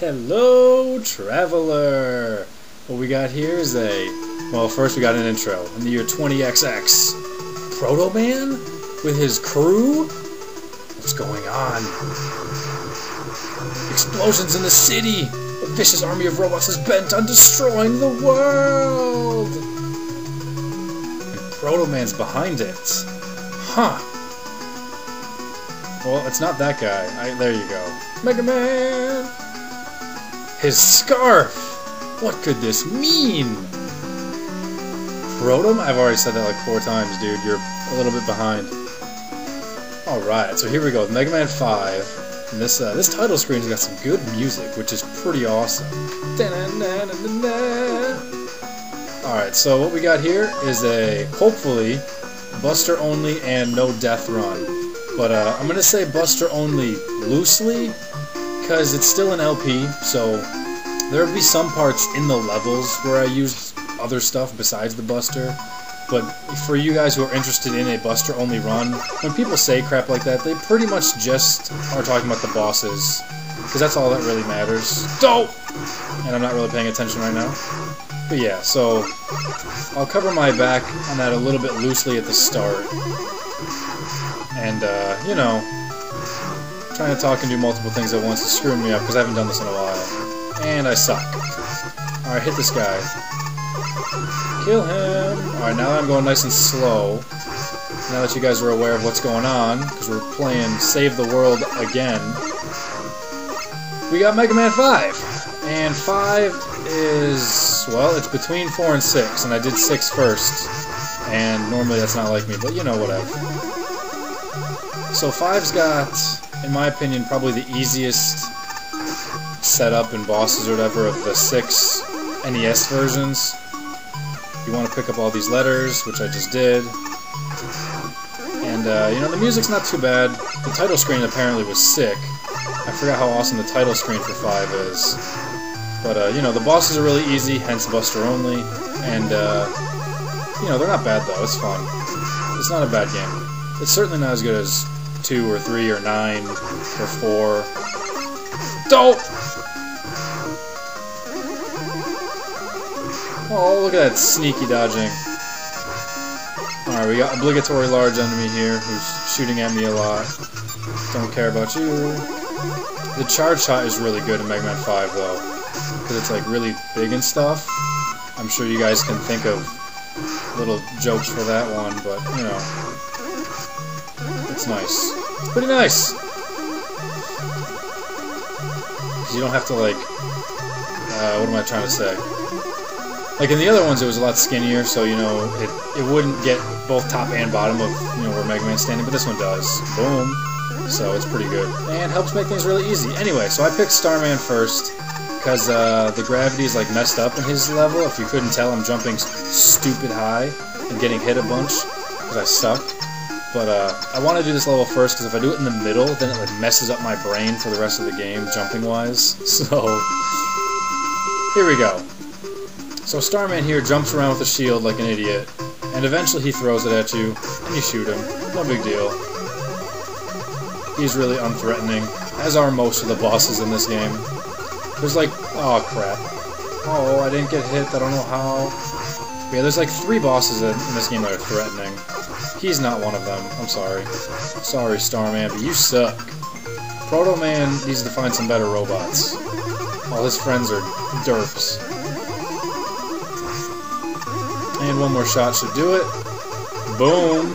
Hello, traveler! What we got here is well, first we got an intro. In the year 20XX, Proto Man with his crew? What's going on? Explosions in the city! A vicious army of robots is bent on destroying the world! And Proto Man's behind it. Huh. Well, it's not that guy. There you go. Mega Man! His scarf! What could this mean? Proto? I've already said that like 4 times, dude. You're a little bit behind. Alright, so here we go with Mega Man 5. And this title screen's got some good music, which is pretty awesome. Alright, so what we got here is a, hopefully, Buster only and no death run. But I'm gonna say Buster only loosely, because it's still an LP, so there will be some parts in the levels where I used other stuff besides the Buster. But for you guys who are interested in a Buster only run, when people say crap like that, they pretty much just are talking about the bosses, because that's all that really matters. Dope! And I'm not really paying attention right now. But yeah, so I'll cover my back on that a little bit loosely at the start. And, you know, trying to talk and do multiple things at once is screwing me up because I haven't done this in a while. And I suck. Alright, hit this guy. Kill him! Alright, now I'm going nice and slow. Now that you guys are aware of what's going on, because we're playing Save the World again, we got Mega Man 5! And 5 is, well, it's between 4 and 6, and I did 6 first. And normally that's not like me, but you know, whatever. So 5's got, in my opinion, probably the easiest setup and bosses or whatever of the 6 NES versions. You want to pick up all these letters, which I just did. And, you know, the music's not too bad. The title screen apparently was sick. I forgot how awesome the title screen for 5 is. But, you know, the bosses are really easy, hence Buster only. And, you know, they're not bad though, it's fun. It's not a bad game. It's certainly not as good as 2 or 3 or 9 or 4. Dope! Oh, look at that sneaky dodging. Alright, we got obligatory large enemy here who's shooting at me a lot. Don't care about you. The charge shot is really good in Mega Man 5 though, because it's like really big and stuff. I'm sure you guys can think of little jokes for that one, but you know, it's nice. It's pretty nice. Because you don't have to like, what am I trying to say? Like in the other ones it was a lot skinnier, so you know, it wouldn't get both top and bottom of, you know, where Mega Man's standing, but this one does. Boom. So it's pretty good. And helps make things really easy. Anyway, so I picked Starman first, because the gravity is like messed up in his level. If you couldn't tell, I'm jumping stupid high and getting hit a bunch, because I suck. But I want to do this level first, because if I do it in the middle, then it like messes up my brain for the rest of the game, jumping-wise. So, here we go. So Starman here jumps around with a shield like an idiot, and eventually he throws it at you, and you shoot him. No big deal. He's really unthreatening, as are most of the bosses in this game. There's like, oh crap. Oh, I didn't get hit, I don't know how. Yeah, there's like 3 bosses in this game that are threatening. He's not one of them, I'm sorry. Sorry, Starman, but you suck. Proto Man needs to find some better robots. All his friends are derps. And one more shot should do it. Boom!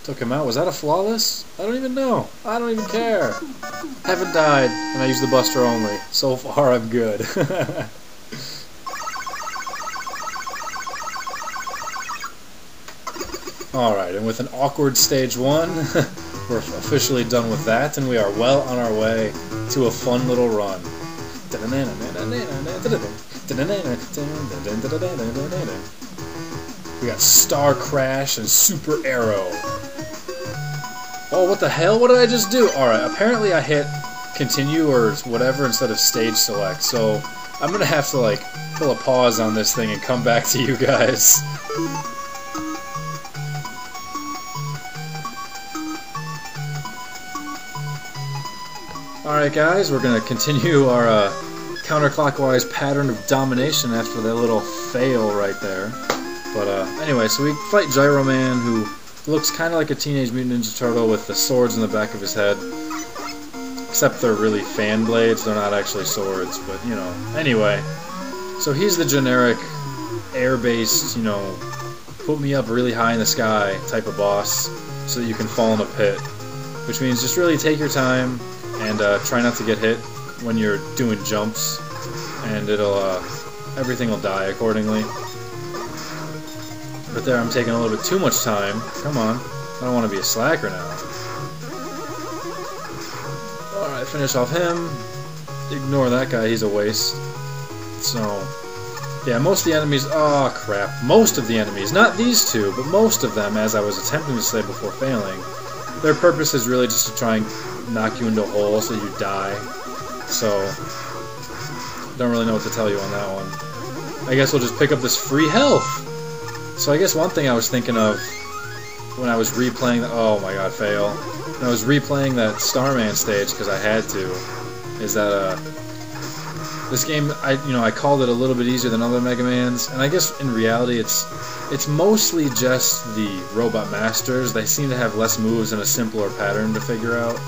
Took him out. Was that a flawless? I don't even know. I don't even care. Haven't died, and I used the Buster only. So far, I'm good. Alright, and with an awkward stage 1, we're officially done with that, and we are well on our way to a fun little run. We got Star Crash and Super Arrow. Oh, what the hell? What did I just do? Alright, apparently I hit continue or whatever instead of stage select, so I'm gonna have to like pull a pause on this thing and come back to you guys. Alright guys, we're going to continue our counterclockwise pattern of domination after that little fail right there. But anyway, so we fight Gyro Man, who looks kind of like a Teenage Mutant Ninja Turtle with the swords in the back of his head. Except they're really fan blades, they're not actually swords, but you know. Anyway, so he's the generic air-based, you know, put me up really high in the sky type of boss so that you can fall in a pit. Which means just really take your time and try not to get hit when you're doing jumps, and it'll everything will die accordingly. But there, I'm taking a little bit too much time. Come on, I don't want to be a slacker now. Alright, finish off him. Ignore that guy, he's a waste. So, yeah, most of the enemies, oh crap, most of the enemies, not these two, but most of them, as I was attempting to say before failing, their purpose is really just to try and knock you into a hole so you die. So, don't really know what to tell you on that one. I guess we'll just pick up this free health. So I guess one thing I was thinking of when I was replaying the, oh my god, fail. When I was replaying that Starman stage, because I had to, is that this game, I called it a little bit easier than other Mega Mans, and I guess in reality it's mostly just the Robot Masters. They seem to have less moves and a simpler pattern to figure out,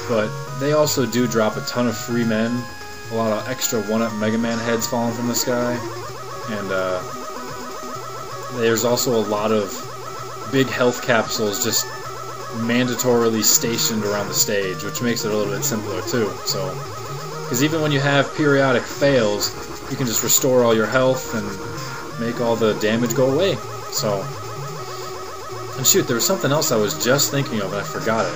but they also do drop a ton of free men, a lot of extra 1-up Mega Man heads falling from the sky, and there's also a lot of big health capsules just mandatorily stationed around the stage, which makes it a little bit simpler too. So, because even when you have periodic fails, you can just restore all your health and make all the damage go away. So, and shoot, there was something else I was just thinking of and I forgot it.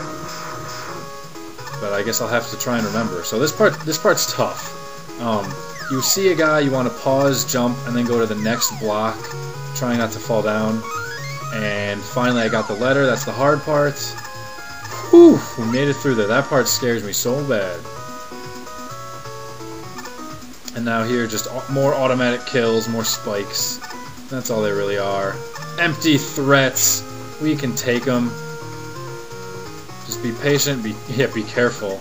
But I guess I'll have to try and remember. So this part's tough. You see a guy, you want to pause, jump, and then go to the next block, trying not to fall down. And finally I got the letter, that's the hard part. Whew, we made it through there. That part scares me so bad. And now here, just more automatic kills, more spikes. That's all they really are. Empty threats. We can take them. Just be patient, be careful.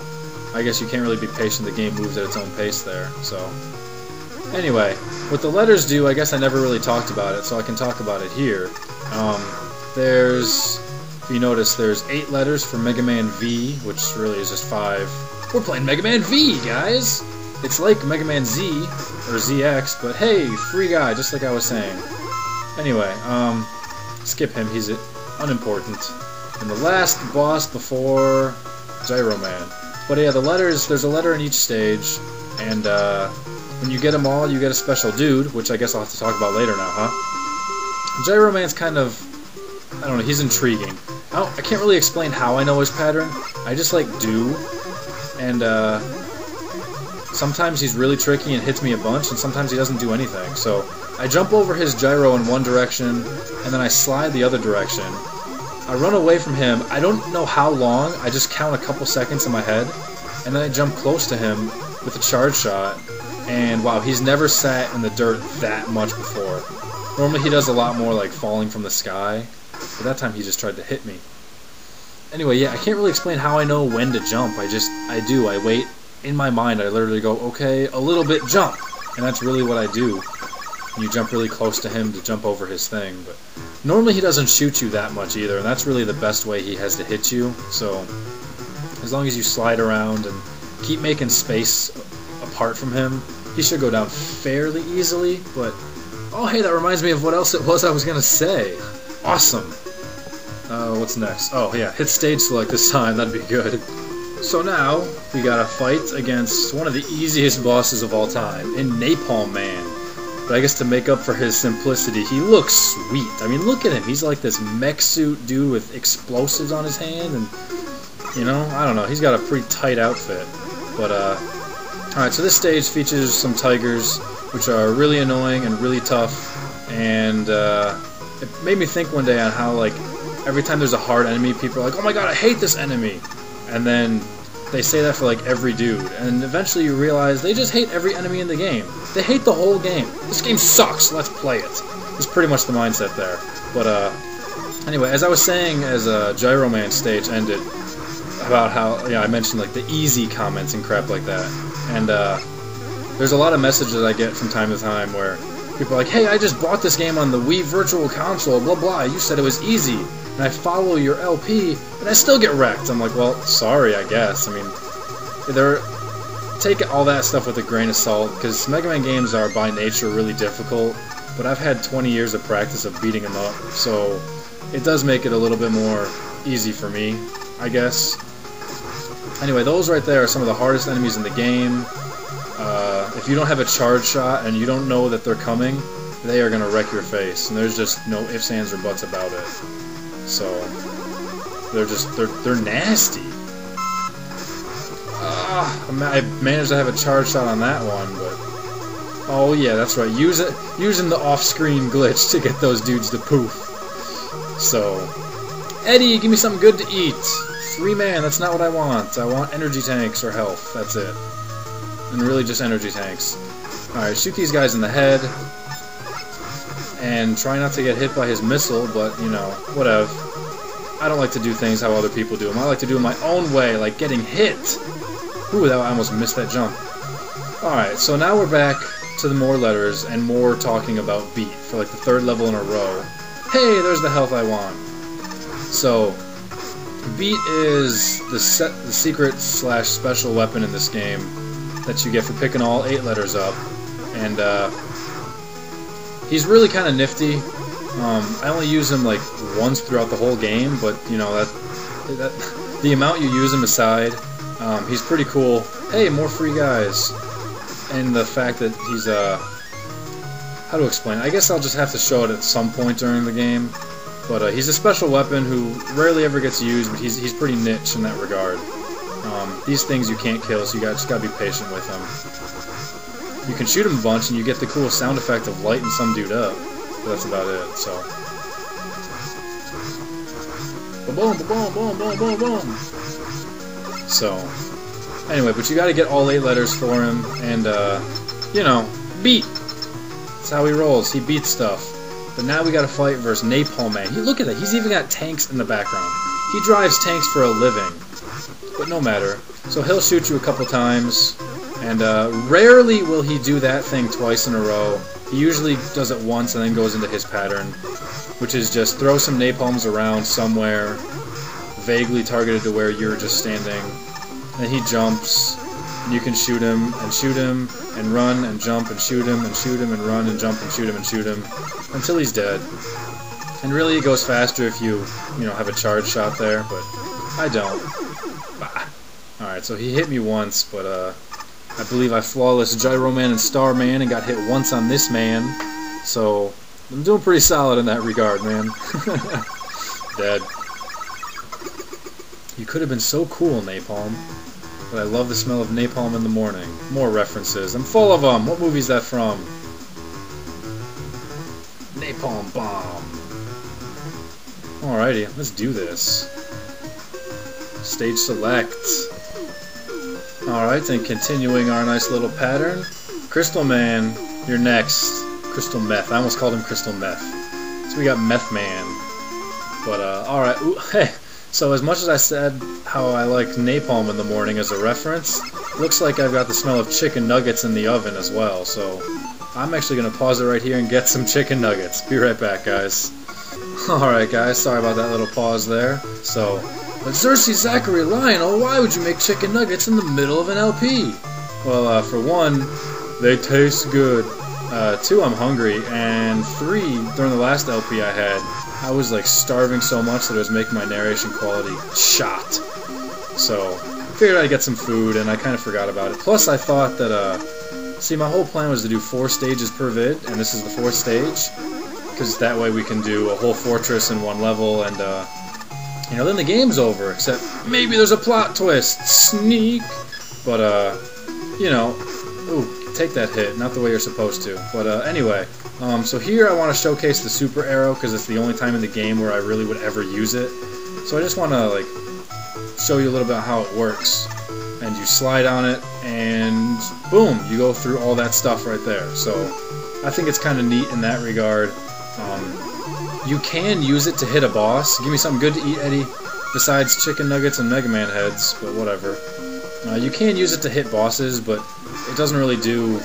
I guess you can't really be patient, the game moves at its own pace there, so. Anyway, what the letters do, I guess I never really talked about it, so I can talk about it here. If you notice, there's 8 letters for Mega Man V, which really is just 5. We're playing Mega Man V, guys! It's like Mega Man Z, or ZX, but hey, free guy, just like I was saying. Anyway, skip him, he's unimportant. And the last boss before Gyro Man. But yeah, the letters, there's a letter in each stage, and when you get them all, you get a special dude, which I guess I'll have to talk about later now, huh? Gyro Man's kind of, I don't know, he's intriguing. I can't really explain how I know his pattern, I just like do, and sometimes he's really tricky and hits me a bunch, and sometimes he doesn't do anything. So I jump over his gyro in one direction, and then I slide the other direction. I run away from him, I don't know how long, I just count a couple seconds in my head, and then I jump close to him with a charge shot, and wow, he's never sat in the dirt that much before. Normally he does a lot more like falling from the sky, but that time he just tried to hit me. Anyway, yeah, I can't really explain how I know when to jump, I wait, in my mind I literally go, okay, a little bit jump, and that's really what I do. And you jump really close to him to jump over his thing, but normally he doesn't shoot you that much either, and that's really the best way he has to hit you, so as long as you slide around and keep making space apart from him, he should go down fairly easily, but oh hey, that reminds me of what else it was I was gonna say. Awesome! What's next? Oh yeah, hit stage select this time, that'd be good. So now, we got a fight against one of the easiest bosses of all time, in Napalm Man. But I guess to make up for his simplicity, he looks sweet. I mean, look at him. He's like this mech suit dude with explosives on his hand, and, you know, I don't know. He's got a pretty tight outfit. But, alright, so this stage features some tigers, which are really annoying and really tough, and, it made me think one day on how, like, every time there's a hard enemy, people are like, oh my god, I hate this enemy! And then they say that for like every dude, and eventually you realize they just hate every enemy in the game. They hate the whole game. This game sucks, let's play it. It's pretty much the mindset there. But anyway, as I was saying, as Gyro Man stage ended, about how, yeah, I mentioned like the easy comments and crap like that, and there's a lot of messages I get from time to time where people are like, hey, I just bought this game on the Wii Virtual Console, blah blah, you said it was easy, and I follow your LP, and I still get wrecked. I'm like, well, sorry, I guess. I mean, take all that stuff with a grain of salt, because Mega Man games are by nature really difficult, but I've had 20 years of practice of beating them up, so it does make it a little bit more easy for me, I guess. Anyway, those right there are some of the hardest enemies in the game. If you don't have a charge shot and you don't know that they're coming, they are going to wreck your face, and there's just no ifs, ands, or buts about it. So, they're nasty. I managed to have a charge shot on that one, but... Oh yeah, that's right, using the off-screen glitch to get those dudes to poof. So... Eddie, give me something good to eat! 3 man, that's not what I want. I want energy tanks or health, that's it. And really just energy tanks. Alright, shoot these guys in the head. And try not to get hit by his missile, but, you know, whatever. I don't like to do things how other people do them. I like to do them my own way, like getting hit. Ooh, I almost missed that jump. Alright, so now we're back to the more letters and more talking about beat for like the 3rd level in a row. Hey, there's the health I want. So, beat is the secret / special weapon in this game that you get for picking all 8 letters up, and he's really kind of nifty. I only use him like once throughout the whole game, but you know that the amount you use him aside, he's pretty cool. Hey, more free guys, and the fact that he's how to explain it? I guess I'll just have to show it at some point during the game. But he's a special weapon who rarely ever gets used, but he's pretty niche in that regard. These things you can't kill, so you just gotta be patient with them. You can shoot him a bunch, and you get the cool sound effect of lighting some dude up. But that's about it. So, boom, boom, boom, boom, boom, boom. So, anyway, but you gotta get all 8 letters for him, and you know, beat. That's how he rolls. He beats stuff. But now we gotta fight versus Napalm Man. Look at that, he's even got tanks in the background. He drives tanks for a living. But no matter. So he'll shoot you a couple times, and rarely will he do that thing twice in a row. He usually does it once and then goes into his pattern, which is just throw some napalms around somewhere, vaguely targeted to where you're just standing. And he jumps, and you can shoot him, and run, and jump, and shoot him, and run, and jump, and shoot him, until he's dead. And really it goes faster if you know, have a charge shot there, but I don't. Bah. Alright, so he hit me once, but I believe I flawless Gyro Man and Star Man and got hit once on this man, so I'm doing pretty solid in that regard, man. Dead. You could have been so cool, Napalm. But I love the smell of napalm in the morning. More references. I'm full of them. What movie's that from? Napalm Bomb. Alrighty, let's do this. Stage select. Alright, and continuing our nice little pattern. Crystal Man, you're next. Crystal Meth. I almost called him Crystal Meth. So we got Meth Man. But, alright. Hey. So as much as I said how I like napalm in the morning as a reference, looks like I've got the smell of chicken nuggets in the oven as well, so I'm actually going to pause it right here and get some chicken nuggets. Be right back, guys. Alright guys, sorry about that little pause there. So, but Xerxes, Zachary, Lionel, why would you make chicken nuggets in the middle of an LP? Well, for one, they taste good. 2, I'm hungry, and 3, during the last LP I had, I was like starving so much that it was making my narration quality shot. So, I figured I'd get some food, and I kind of forgot about it. Plus, I thought that, see, my whole plan was to do 4 stages per vid, and this is the 4th stage, because that way we can do a whole fortress in one level, and, you know, then the game's over, except maybe there's a plot twist. Sneak! But, you know, ooh, take that hit, not the way you're supposed to. But, anyway. So here I want to showcase the super arrow because it's the only time in the game where I really would ever use it. So I just want to like show you a little bit how it works. And you slide on it and boom, you go through all that stuff right there. So I think it's kind of neat in that regard. You can use it to hit a boss. Give me something good to eat, Eddie. besides chicken nuggets and Mega Man heads, but whatever. You can use it to hit bosses, but it doesn't really do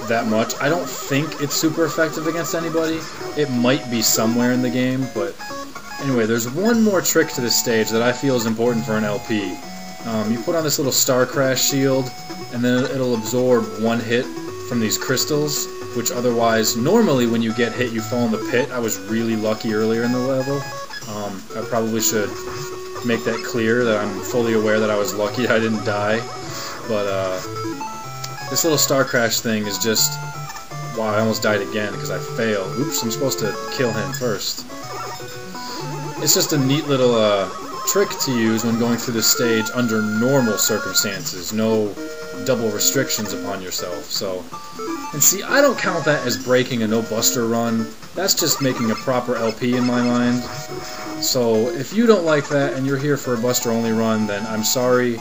that much. I don't think it's super effective against anybody. It might be somewhere in the game, but anyway, there's one more trick to this stage that I feel is important for an LP. You put on this little Star Crash shield, and then it'll absorb one hit from these crystals, which otherwise, normally when you get hit, you fall in the pit. I was really lucky earlier in the level. I probably should make that clear, that I'm fully aware that I was lucky I didn't die. But this little Star Crash thing is just... Wow, I almost died again because I failed. Oops, I'm supposed to kill him first. It's just a neat little trick to use when going through this stage under normal circumstances. No double restrictions upon yourself. So, and see, I don't count that as breaking a no buster run. That's just making a proper LP in my mind. So if you don't like that and you're here for a buster only run, then I'm sorry,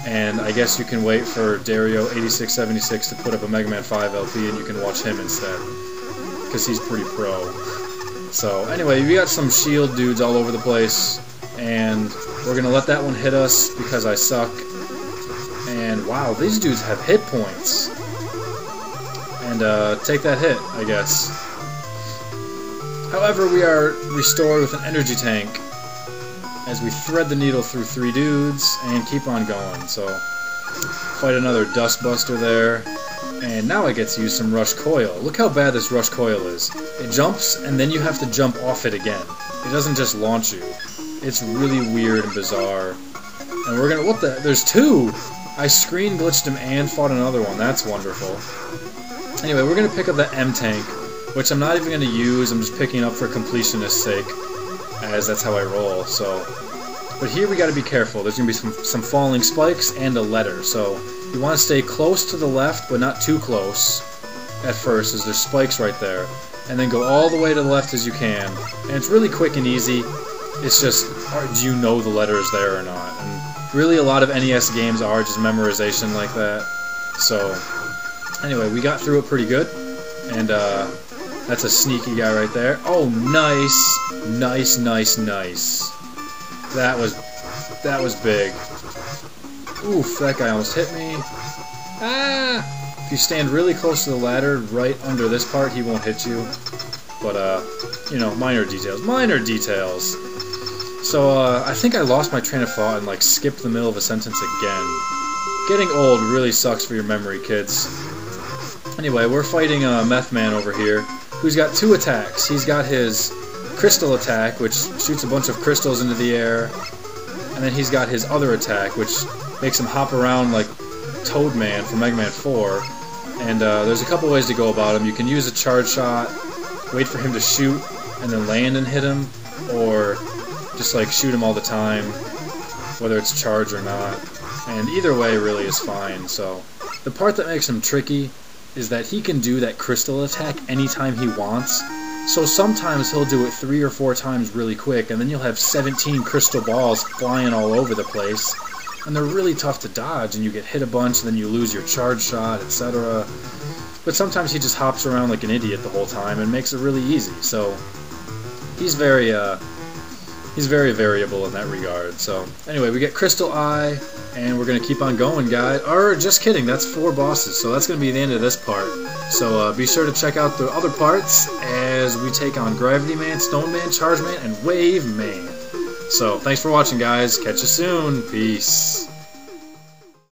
and I guess you can wait for Dario8676 to put up a Mega Man 5 LP and you can watch him instead, because he's pretty pro. So anyway, we got some shield dudes all over the place, and we're gonna let that one hit us because I suck. And wow, these dudes have hit points. And take that hit, I guess. However, we are restored with an energy tank as we thread the needle through 3 dudes and keep on going. So, fight another Dust Buster there. And now I get to use some Rush Coil. Look how bad this Rush Coil is. It jumps, and then you have to jump off it again. It doesn't just launch you. It's really weird and bizarre. And we're gonna... What the... There's 2! I screen glitched him and fought another one. That's wonderful. Anyway, we're gonna pick up that M-Tank, which I'm not even going to use. I'm just picking up for completionist's sake, as that's how I roll. So, but here we got to be careful. There's going to be some falling spikes and a letter. So you want to stay close to the left, but not too close at first, as there's spikes right there. And then go all the way to the left as you can. And it's really quick and easy. It's just, do you know the letter is there or not? And really, a lot of NES games are just memorization like that. So anyway, we got through it pretty good. And that's a sneaky guy right there. Oh, nice. Nice, nice, nice. That was big. Oof, that guy almost hit me. Ah! If you stand really close to the ladder, right under this part, he won't hit you. But, you know, minor details. Minor details! So, I think I lost my train of thought and, like, skipped the middle of a sentence again. Getting old really sucks for your memory, kids. Anyway, we're fighting Meth Man over here, who's got 2 attacks. He's got his crystal attack, which shoots a bunch of crystals into the air, and then he's got his other attack, which makes him hop around like Toad Man from Mega Man 4. And there's a couple ways to go about him. You can use a charge shot, wait for him to shoot, and then land and hit him, or just like shoot him all the time, whether it's charge or not. And either way really is fine. So the part that makes him tricky is that he can do that crystal attack anytime he wants. So sometimes he'll do it 3 or 4 times really quick, and then you'll have 17 crystal balls flying all over the place, and they're really tough to dodge, and you get hit a bunch, and then you lose your charge shot, etc. But sometimes he just hops around like an idiot the whole time and makes it really easy. So he's very variable in that regard. So anyway, we get Crystal Eye, and we're going to keep on going, guys. Or, just kidding, that's 4 bosses, so that's going to be the end of this part. So be sure to check out the other parts as we take on Gravity Man, Stone Man, Charge Man, and Wave Man. So, thanks for watching, guys. Catch you soon. Peace.